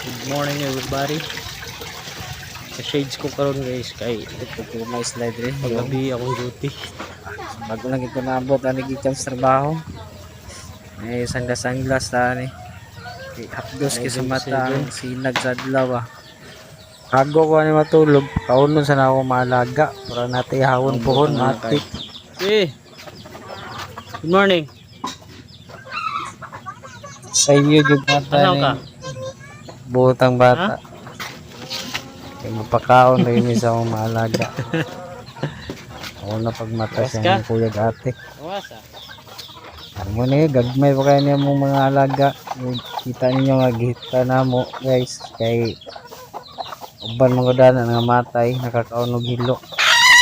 Good morning everybody. Sa shades ko karon guys kay Ito po may slide rin. paggabi akong duty. Bago lang ito naabot, gikan sa trabaho. May sanglas-sanglas ta ni. Hapdos kay sa mata ang sinag sa adlaw. Hago ko ni matulog, kaunon sa na ako maalaga para natihawon pohon matik. Okay. Good morning. Sa iyo jud mata Ano ni ka? butang bata. Kay mapakaon rin mi sa akong maalaga. Ako na pagmata Awas siya ka? ng kuya ate. Awas Amo ni gagmay pa kayo niya mong mga alaga. Kita ninyo nga gihita na mo guys kay uban mga dana nga matay nakakaunog hilo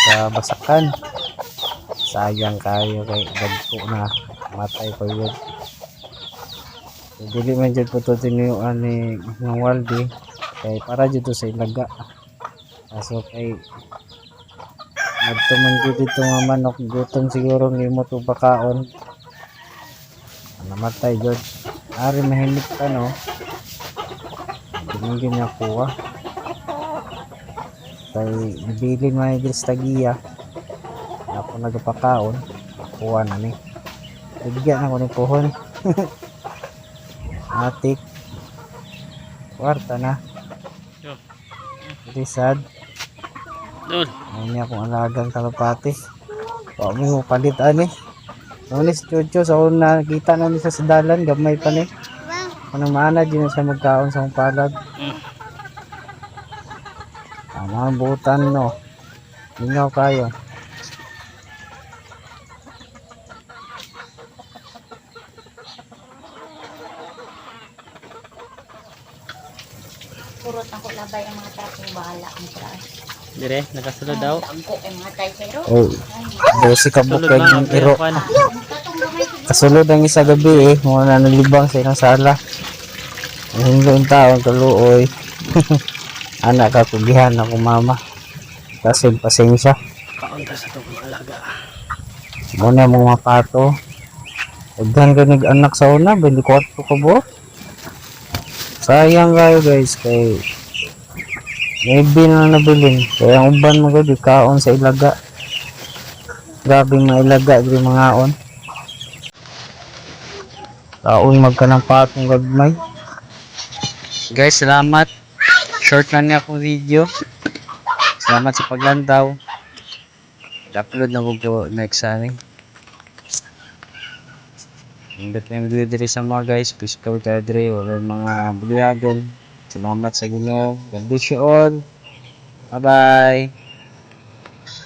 sa basakan. Sayang kayo kay dagko na matay pa yun. So, dili man jud po to tinuyuan ni ng Waldi kay para jud to sa ilaga. Kaso kay nagtuman jud dito nga manok gutom siguro nimo to bakaon. Namatay jud. Ari mahimik ka no. Tingin niya kuha. Kay bibilin man yung tagiya. Ako nagpakaon. Kuha na ni. Bigyan ako ng pohon. Atik. Kwarta na. Very sad. Doon. Ayun niya akong alagang kalapati. Huwag mo palit ani. Nulis chucho sa una kita na niya sa dalan gamay pa ni. Ano maana din sa magkaon sa palad. Ano ang butan no. Lingaw kayo. Purot ako labay ang mga trapong bahala ang trash. Dire, nakasulod daw. Angko ay mga tay pero. Oh, dosi ka Sulod bukay lang ang ng iro. pirapan. Katong gamay ko Kasulod ang isa gabi mga nalibang sa ilang sala. Ang hingga yung taon kaluoy. Anak ka kugihan ako mama. Kasi pasensya. Kaunta sa to kung alaga. Muna mga pato. Agdan ka anak sa una, 24 ka bo. Sayang kayo guys kay maybe na nabilin. Kaya ang uban mo gadi kaon sa ilaga. Grabe mga ilaga di mga on. Taon magka ng patong gagmay. Guys, salamat. Short na niya akong video. Salamat sa paglantaw. I-upload na ko next ano. Hanggat na yung video diri sa mga guys. Please cover tayo diri. Wala mga bulihagan. Salamat sa Ginoo. God bless you all. Bye bye.